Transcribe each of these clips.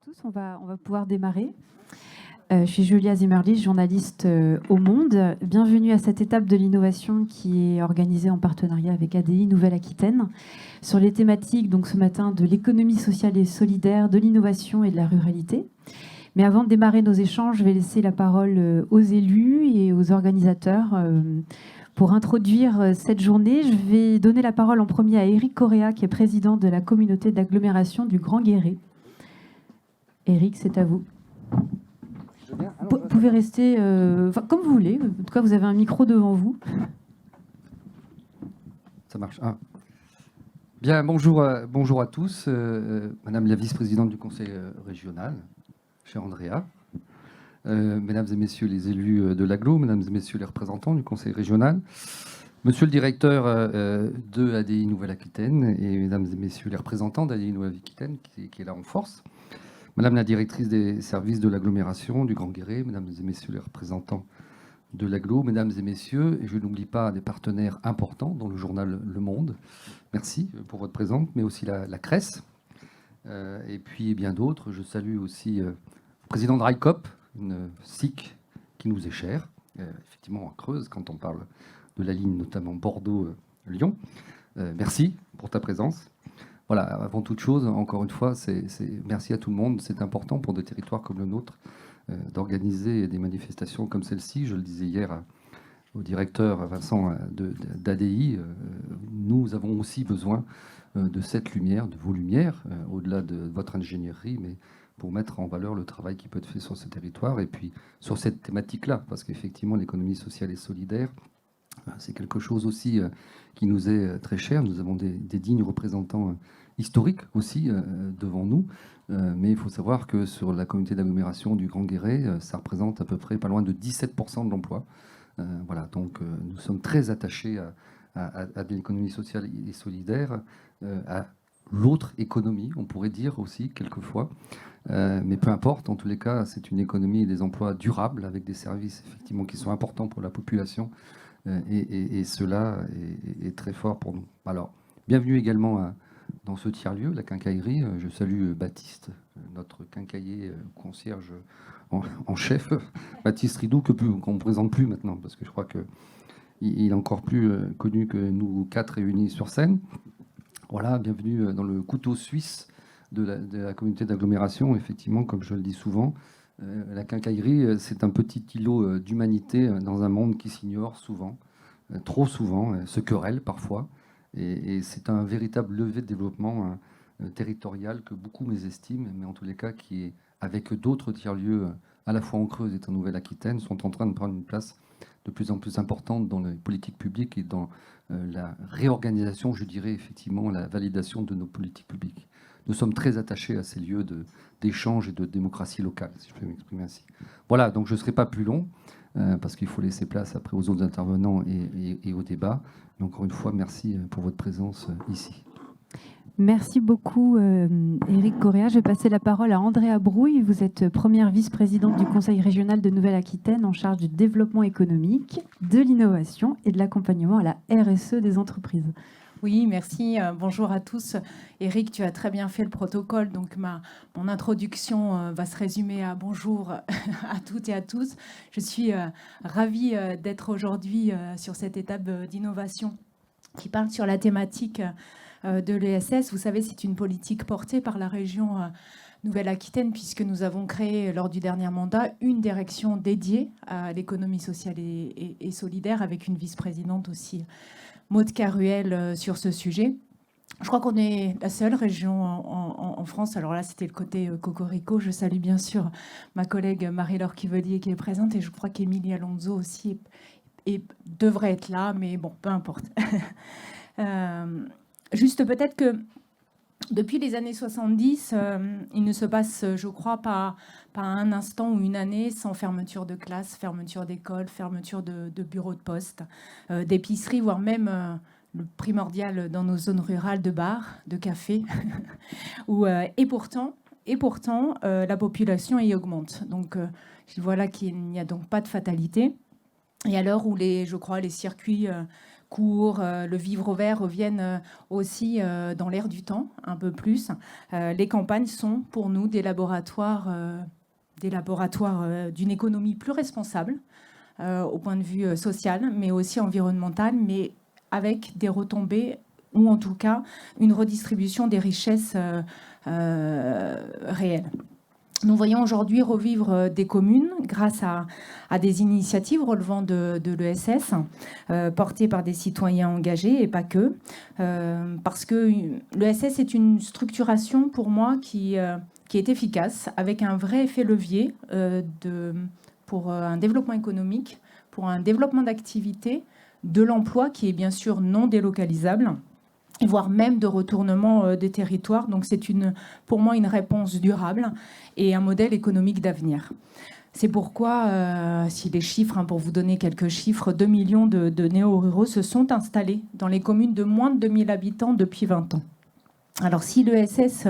tous, on va pouvoir démarrer. Je suis Julia Zimmerlich, journaliste au Monde. Bienvenue à cette étape de l'innovation qui est organisée en partenariat avec ADI Nouvelle-Aquitaine sur les thématiques, donc ce matin, de l'économie sociale et solidaire, de l'innovation et de la ruralité. Mais avant de démarrer nos échanges, je vais laisser la parole aux élus et aux organisateurs. Pour introduire cette journée, je vais donner la parole en premier à Éric Correa, qui est président de la communauté d'agglomération du Grand Guéret. Éric, c'est à vous. Vous pouvez rester comme vous voulez. En tout cas, vous avez un micro devant vous. Ça marche. Ah. Bien, bonjour à tous. Madame la vice-présidente du conseil régional, chère Andrea. Mesdames et messieurs les élus de l'agglo, mesdames et messieurs les représentants du conseil régional, monsieur le directeur de ADI Nouvelle-Aquitaine et mesdames et messieurs les représentants d'ADI Nouvelle-Aquitaine qui est là en force, madame la directrice des services de l'agglomération du Grand Guéret, mesdames et messieurs les représentants de l'agglo, mesdames et messieurs, et je n'oublie pas des partenaires importants dans le journal Le Monde, merci pour votre présence, mais aussi la CRES, et puis bien d'autres. Je salue aussi le président de RICOP, une SIC qui nous est chère, effectivement en Creuse, quand on parle de la ligne notamment Bordeaux-Lyon. Merci pour ta présence. Voilà, avant toute chose, encore une fois, merci à tout le monde. C'est important pour des territoires comme le nôtre d'organiser des manifestations comme celle-ci. Je le disais hier au directeur Vincent d'ADI, nous avons aussi besoin de cette lumière, de vos lumières, au-delà de votre ingénierie, mais pour mettre en valeur le travail qui peut être fait sur ce territoire et puis sur cette thématique-là, parce qu'effectivement, l'économie sociale et solidaire, c'est quelque chose aussi qui nous est très cher. Nous avons des dignes représentants historiques aussi devant nous, mais il faut savoir que sur la communauté d'agglomération du Grand Guéret, ça représente à peu près pas loin de 17% de l'emploi. Voilà, donc nous sommes très attachés à l'économie sociale et solidaire, à l'autre économie, on pourrait dire aussi quelquefois. Mais peu importe, en tous les cas, c'est une économie et des emplois durables avec des services effectivement qui sont importants pour la population et cela est très fort pour nous. Alors, bienvenue également dans ce tiers-lieu, la quincaillerie. Je salue Baptiste, notre quincailler concierge en chef, Baptiste Ridou, qu'on ne présente plus maintenant, parce que je crois qu'il est encore plus connu que nous quatre réunis sur scène. Voilà, bienvenue dans le couteau suisse de la communauté d'agglomération. Effectivement, comme je le dis souvent, la quincaillerie, c'est un petit îlot d'humanité dans un monde qui s'ignore souvent, trop souvent, se querelle parfois. Et c'est un véritable levier de développement territorial que beaucoup mésestiment, mais en tous les cas qui, avec d'autres tiers-lieux, à la fois en Creuse et en Nouvelle-Aquitaine, sont en train de prendre une place de plus en plus importante dans les politiques publiques et dans la réorganisation, je dirais effectivement, la validation de nos politiques publiques. Nous sommes très attachés à ces lieux d'échange et de démocratie locale, si je peux m'exprimer ainsi. Voilà, donc je ne serai pas plus long, parce qu'il faut laisser place après aux autres intervenants et au débat. Mais encore une fois, merci pour votre présence ici. Merci beaucoup, Éric Correa. Je vais passer la parole à Andrea Brouille. Vous êtes première vice-présidente du Conseil régional de Nouvelle-Aquitaine en charge du développement économique, de l'innovation et de l'accompagnement à la RSE des entreprises. Oui, merci. Bonjour à tous. Éric, tu as très bien fait le protocole, donc mon introduction va se résumer à bonjour à toutes et à tous. Je suis ravie d'être aujourd'hui sur cette étape d'innovation qui parle sur la thématique de l'ESS. Vous savez, c'est une politique portée par la région Nouvelle-Aquitaine, puisque nous avons créé lors du dernier mandat une direction dédiée à l'économie sociale et solidaire, avec une vice-présidente aussi, Maud Caruel, sur ce sujet. Je crois qu'on est la seule région en France. Alors là, c'était le côté cocorico. Je salue bien sûr ma collègue Marie-Laure Quivelier qui est présente, et je crois qu'Émilie Alonso aussi devrait être là, mais bon, peu importe. Juste peut-être que depuis les années 70, il ne se passe, je crois, pas un instant ou une année sans fermeture de classe, fermeture d'école, fermeture de bureaux de poste, d'épicerie, voire même le primordial dans nos zones rurales de bars, de cafés. Et pourtant, la population y augmente. Donc, voilà qu'il n'y a donc pas de fatalité. Et à l'heure où je crois, les circuits court, le vivre au vert reviennent aussi dans l'air du temps, un peu plus. Les campagnes sont pour nous des laboratoires d'une économie plus responsable au point de vue social, mais aussi environnemental, mais avec des retombées ou en tout cas une redistribution des richesses réelles. Nous voyons aujourd'hui revivre des communes grâce à des initiatives relevant de l'ESS, portées par des citoyens engagés et pas que, parce que l'ESS est une structuration pour moi qui est efficace, avec un vrai effet levier pour un développement économique, pour un développement d'activité, de l'emploi qui est bien sûr non délocalisable, et voire même de retournement des territoires. Donc c'est pour moi une réponse durable et un modèle économique d'avenir. C'est pourquoi, si les chiffres, pour vous donner quelques chiffres, 2 millions de néo-ruraux se sont installés dans les communes de moins de 2000 habitants depuis 20 ans. Alors si l'ESS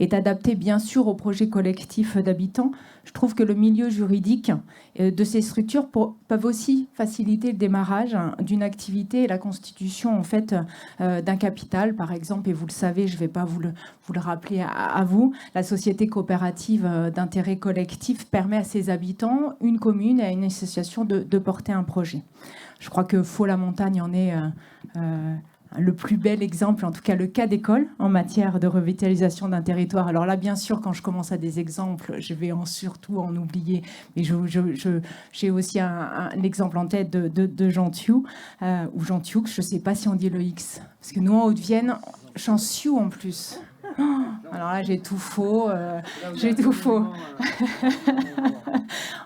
est adapté bien sûr aux projets collectifs d'habitants, je trouve que le milieu juridique de ces structures peuvent aussi faciliter le démarrage d'une activité et la constitution en fait d'un capital, par exemple, et vous le savez, je ne vais pas vous le rappeler à vous, la société coopérative d'intérêt collectif permet à ses habitants, une commune et à une association de porter un projet. Je crois que Faux-la-Montagne en est le plus bel exemple, en tout cas le cas d'école en matière de revitalisation d'un territoire. Alors là, bien sûr, quand je commence à des exemples, je vais surtout en oublier, mais j'ai aussi un exemple en tête de Jean Thiou, ou Jean Thioux, je ne sais pas si on dit le X, parce que nous, en Haute-Vienne, Jean Thiou en plus. Alors là, j'ai tout faux.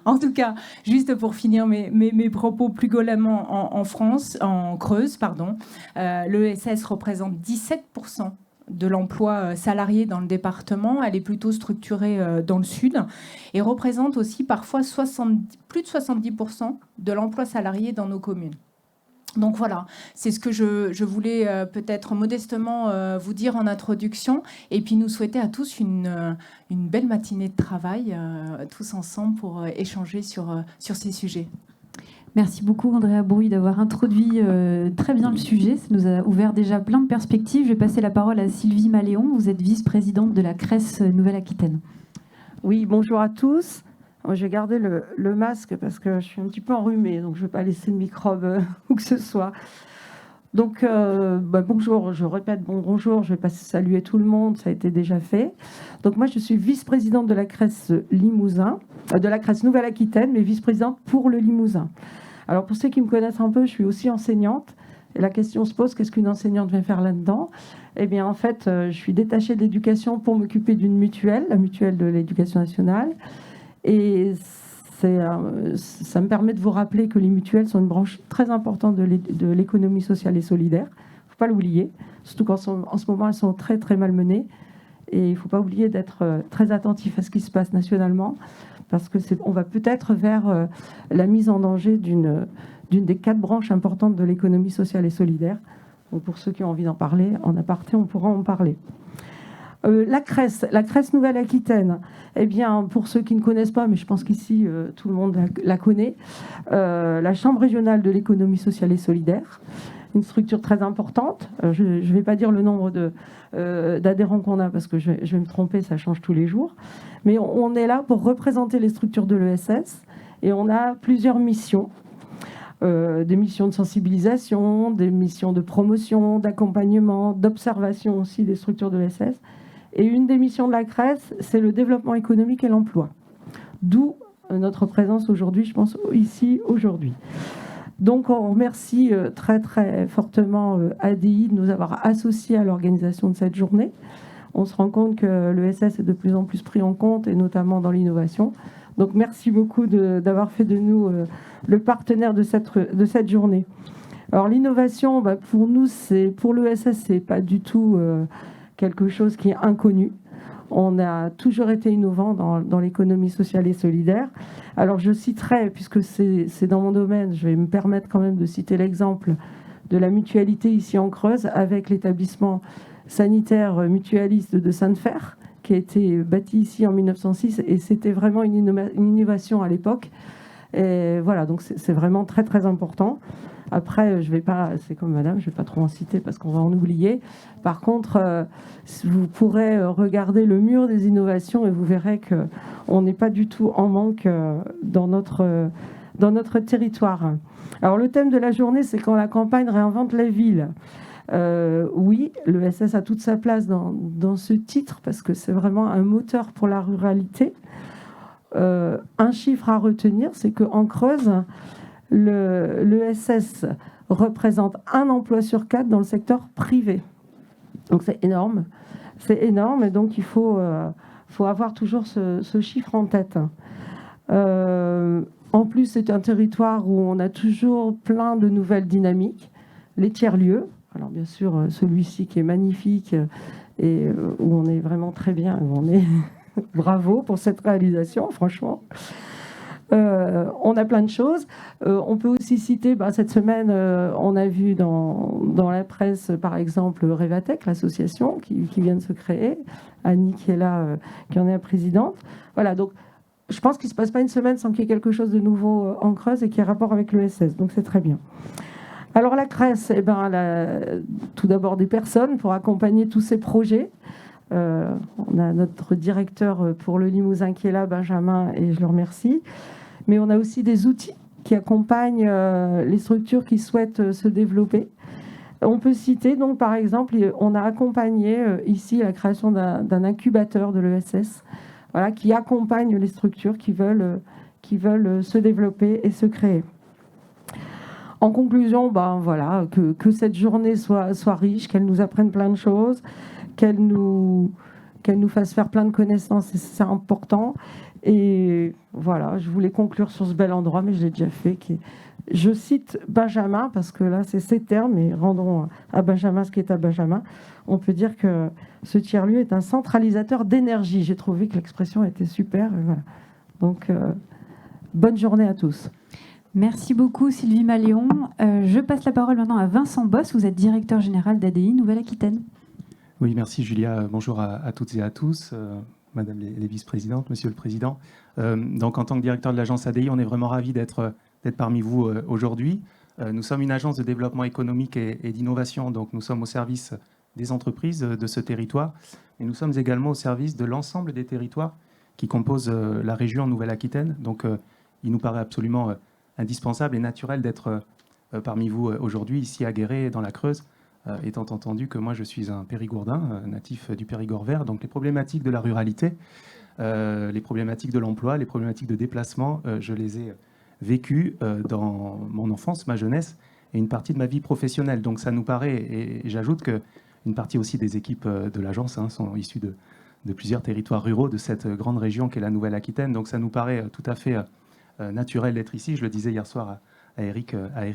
En tout cas, juste pour finir mes propos plus globalement en Creuse, l'ESS représente 17% de l'emploi salarié dans le département. Elle est plutôt structurée dans le sud et représente aussi parfois plus de 70% de l'emploi salarié dans nos communes. Donc voilà, c'est ce que je voulais peut-être modestement vous dire en introduction et puis nous souhaiter à tous une belle matinée de travail, tous ensemble pour échanger sur ces sujets. Merci beaucoup Andrea Brouille d'avoir introduit très bien le sujet. Ça nous a ouvert déjà plein de perspectives. Je vais passer la parole à Sylvie Maléon. Vous êtes vice-présidente de la CRES Nouvelle-Aquitaine. Oui, bonjour à tous. Je vais garder le masque parce que je suis un petit peu enrhumée, donc je ne vais pas laisser de microbes où que ce soit. Donc, bonjour, je répète bonjour, je ne vais pas saluer tout le monde, ça a été déjà fait. Donc moi, je suis vice-présidente de la CRES Limousin, de la CRES Nouvelle-Aquitaine, mais vice-présidente pour le Limousin. Alors pour ceux qui me connaissent un peu, je suis aussi enseignante. Et la question se pose, qu'est-ce qu'une enseignante vient faire là-dedans ? Eh bien, en fait, je suis détachée de l'éducation pour m'occuper d'une mutuelle, la mutuelle de l'éducation nationale. Et ça me permet de vous rappeler que les mutuelles sont une branche très importante de l'économie sociale et solidaire. Il ne faut pas l'oublier, surtout qu'en ce moment, elles sont très, très malmenées. Et il ne faut pas oublier d'être très attentif à ce qui se passe nationalement, parce qu'on va peut-être vers la mise en danger d'une des 4 branches importantes de l'économie sociale et solidaire. Donc pour ceux qui ont envie d'en parler, en aparté, on pourra en parler. La CRES Nouvelle-Aquitaine, eh bien, pour ceux qui ne connaissent pas, mais je pense qu'ici, tout le monde la connaît, la Chambre régionale de l'économie sociale et solidaire, une structure très importante. Je ne vais pas dire le nombre d'adhérents qu'on a, parce que je vais me tromper, ça change tous les jours. Mais on est là pour représenter les structures de l'ESS, et on a plusieurs missions. Des missions de sensibilisation, des missions de promotion, d'accompagnement, d'observation aussi des structures de l'ESS. Et une des missions de la CRES, c'est le développement économique et l'emploi. D'où notre présence aujourd'hui, je pense, ici, aujourd'hui. Donc, on remercie très, très fortement ADI de nous avoir associés à l'organisation de cette journée. On se rend compte que l'ESS est de plus en plus pris en compte, et notamment dans l'innovation. Donc, merci beaucoup d'avoir fait de nous le partenaire de cette journée. Alors, l'innovation, pour nous, pour l'ESS, ce n'est pas du tout quelque chose qui est inconnu. On a toujours été innovant dans l'économie sociale et solidaire. Alors, je citerai, puisque c'est dans mon domaine, je vais me permettre quand même de citer l'exemple de la mutualité ici en Creuse, avec l'établissement sanitaire mutualiste de Sainte-Fère, qui a été bâti ici en 1906, et c'était vraiment une innovation à l'époque. Et voilà, donc c'est vraiment très très important. Après, je vais pas, c'est comme madame, je ne vais pas trop en citer parce qu'on va en oublier. Par contre, vous pourrez regarder le mur des innovations et vous verrez qu'on n'est pas du tout en manque dans notre territoire. Alors le thème de la journée, c'est quand la campagne réinvente la ville. Oui, l'ESS a toute sa place dans ce titre parce que c'est vraiment un moteur pour la ruralité. Un chiffre à retenir, c'est qu'en Creuse, l'ESS représente 1 emploi sur 4 dans le secteur privé. Donc c'est énorme. C'est énorme et donc il faut avoir toujours ce chiffre en tête. En plus, c'est un territoire où on a toujours plein de nouvelles dynamiques. Les tiers-lieux, alors bien sûr celui-ci qui est magnifique et où on est vraiment très bien, où on est bravo pour cette réalisation, franchement. On a plein de choses. On peut aussi citer, cette semaine, on a vu dans la presse, par exemple, Revatec, l'association qui vient de se créer. Annie qui est là, qui en est la présidente. Voilà, donc je pense qu'il ne se passe pas une semaine sans qu'il y ait quelque chose de nouveau en Creuse et qui ait rapport avec l'ESS. Donc c'est très bien. Alors la CRES, elle a tout d'abord des personnes pour accompagner tous ces projets. On a notre directeur pour le Limousin qui est là, Benjamin, et je le remercie. Mais on a aussi des outils qui accompagnent les structures qui souhaitent se développer. On peut citer, donc, par exemple, on a accompagné ici la création d'un incubateur de l'ESS, voilà, qui accompagne les structures qui veulent se développer et se créer. En conclusion, voilà, que cette journée soit riche, qu'elle nous apprenne plein de choses, qu'elle nous fasse faire plein de connaissances, et c'est important. Et voilà, je voulais conclure sur ce bel endroit, mais je l'ai déjà fait. Je cite Benjamin, parce que là, c'est ses termes, et rendons à Benjamin ce qui est à Benjamin. On peut dire que ce tiers-lieu est un centralisateur d'énergie. J'ai trouvé que l'expression était super. Et voilà. Donc, bonne journée à tous. Merci beaucoup Sylvie Maléon. Je passe la parole maintenant à Vincent Boss. Vous êtes directeur général d'ADI Nouvelle-Aquitaine. Oui, merci Julia. Bonjour à toutes et à tous. Madame les vice-présidentes, Monsieur le Président. Donc, en tant que directeur de l'agence ADI, on est vraiment ravis d'être parmi vous aujourd'hui. Nous sommes une agence de développement économique et d'innovation, donc nous sommes au service des entreprises de ce territoire, et nous sommes également au service de l'ensemble des territoires qui composent la région Nouvelle-Aquitaine. Donc, il nous paraît absolument indispensable et naturel d'être parmi vous aujourd'hui, ici à Guéret, dans la Creuse, étant entendu que moi je suis un Périgourdin, natif du Périgord vert, donc les problématiques de la ruralité, les problématiques de l'emploi, les problématiques de déplacement, je les ai vécues dans mon enfance, ma jeunesse et une partie de ma vie professionnelle. Donc ça nous paraît, et j'ajoute qu'une partie aussi des équipes de l'agence sont issues de plusieurs territoires ruraux de cette grande région qu'est la Nouvelle-Aquitaine. Donc ça nous paraît tout à fait naturel d'être ici. Je le disais hier soir à Eric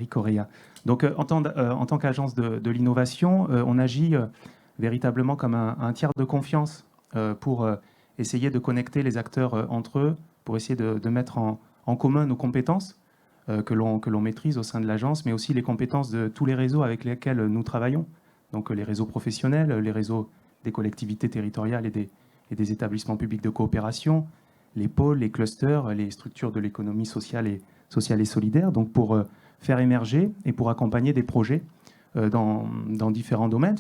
Correa. Donc, en tant qu'agence de l'innovation, on agit véritablement comme un tiers de confiance pour essayer de connecter les acteurs entre eux, pour essayer de mettre en commun nos compétences que l'on maîtrise au sein de l'agence, mais aussi les compétences de tous les réseaux avec lesquels nous travaillons, donc les réseaux professionnels, les réseaux des collectivités territoriales et des établissements publics de coopération, les pôles, les clusters, les structures de l'économie sociale et solidaire, donc pour faire émerger et pour accompagner des projets dans différents domaines,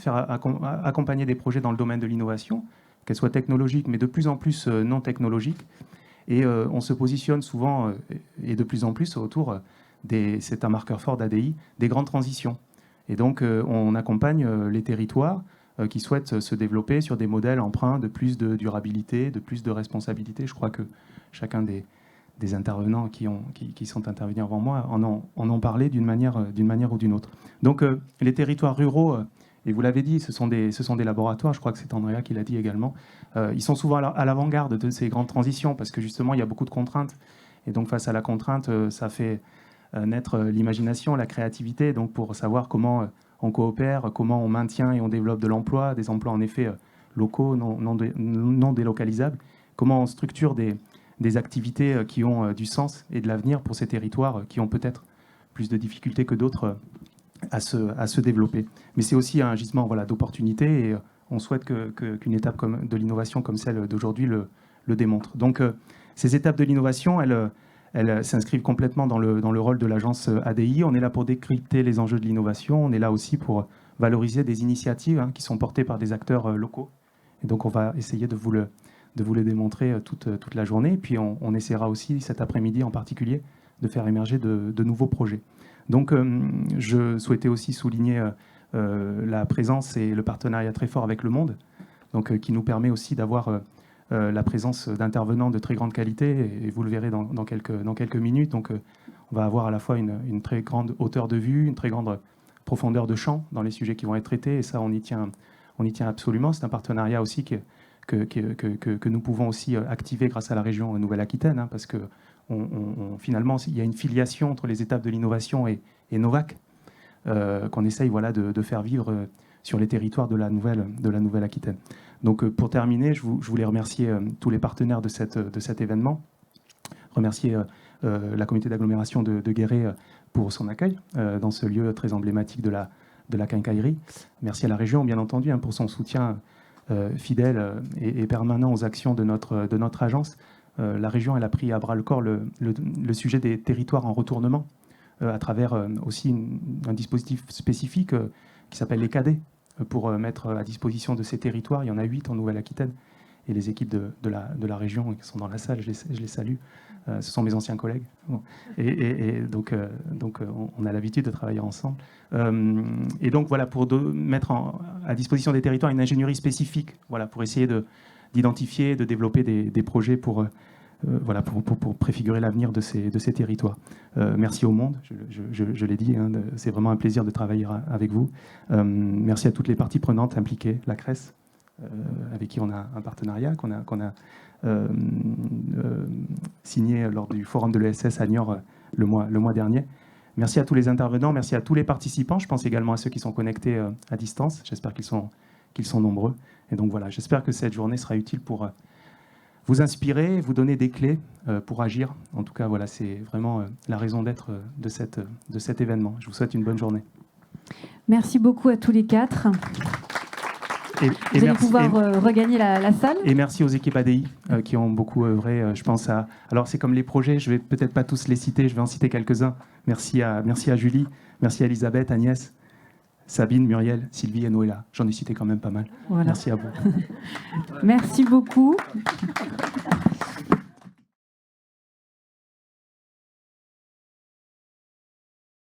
accompagner des projets dans le domaine de l'innovation, qu'elle soit technologique, mais de plus en plus non technologique. Et on se positionne souvent, et de plus en plus, autour c'est un marqueur fort d'ADI, des grandes transitions. Et donc, on accompagne les territoires qui souhaitent se développer sur des modèles empreints de plus de durabilité, de plus de responsabilité. Je crois que chacun des intervenants qui sont intervenus avant moi en ont parlé d'une manière ou d'une autre. Donc, les territoires ruraux, et vous l'avez dit, ce sont des laboratoires, je crois que c'est Andrea qui l'a dit également, ils sont souvent à l'avant-garde de ces grandes transitions, parce que justement, il y a beaucoup de contraintes. Et donc, face à la contrainte, ça fait naître l'imagination, la créativité, donc pour savoir comment on coopère, comment on maintient et on développe de l'emploi, des emplois en effet locaux, non délocalisables, comment on structure des activités qui ont du sens et de l'avenir pour ces territoires qui ont peut-être plus de difficultés que d'autres à se développer. Mais c'est aussi un gisement d'opportunités, et on souhaite qu'une étape de l'innovation comme celle d'aujourd'hui le démontre. Donc ces étapes de l'innovation, elles elles s'inscrivent complètement dans le rôle de l'agence ADI. On est là pour décrypter les enjeux de l'innovation. On est là aussi pour valoriser des initiatives qui sont portées par des acteurs locaux. Et donc, on va essayer de vous le démontrer toute la journée. Et puis, on essaiera aussi cet après-midi en particulier de faire émerger de nouveaux projets. Donc, je souhaitais aussi souligner la présence et le partenariat très fort avec Le Monde, donc, qui nous permet aussi d'avoir la présence d'intervenants de très grande qualité, et vous le verrez dans quelques minutes. Donc, on va avoir à la fois une très grande hauteur de vue, une très grande profondeur de champ dans les sujets qui vont être traités, et ça, on y tient absolument. C'est un partenariat aussi que nous pouvons aussi activer grâce à la région Nouvelle-Aquitaine, parce que finalement, il y a une filiation entre les étapes de l'innovation et Novac, qu'on essaye de faire vivre sur les territoires de la Nouvelle-Aquitaine. Donc, pour terminer, je voulais remercier tous les partenaires de cet événement, remercier la communauté d'agglomération de Guéret pour son accueil dans ce lieu très emblématique de la quincaillerie. Merci à la région, bien entendu, pour son soutien fidèle et permanent aux actions de notre agence. La région, elle a pris à bras-le-corps le sujet des territoires en retournement à travers aussi un dispositif spécifique qui s'appelle les cadets, pour mettre à disposition de ces territoires. Il y en a 8 en Nouvelle-Aquitaine. Et les équipes de la région qui sont dans la salle, je les salue. Ce sont mes anciens collègues. Bon. Et donc, on a l'habitude de travailler ensemble. Et donc, voilà, pour mettre à disposition des territoires une ingénierie spécifique, pour essayer d'identifier, de développer des projets pour préfigurer l'avenir de ces territoires. Merci au Monde, je l'ai dit, c'est vraiment un plaisir de travailler avec vous. Merci à toutes les parties prenantes impliquées, la CRES, avec qui on a un partenariat qu'on a signé lors du forum de l'ESS à Niort le mois dernier. Merci à tous les intervenants, merci à tous les participants. Je pense également à ceux qui sont connectés à distance. J'espère qu'ils sont nombreux. Et donc voilà, j'espère que cette journée sera utile pour vous inspirer, vous donner des clés pour agir. En tout cas, voilà, c'est vraiment la raison d'être de cet événement. Je vous souhaite une bonne journée. Merci beaucoup à tous les quatre. Vous allez pouvoir regagner la salle. Et merci aux équipes ADI qui ont beaucoup œuvré. Je pense à... Alors, c'est comme les projets, je ne vais peut-être pas tous les citer, je vais en citer quelques-uns. Merci à Julie, merci à Elisabeth, Agnès, Sabine, Muriel, Sylvie et Noëlla. J'en ai cité quand même pas mal. Voilà. Merci à vous. Merci beaucoup.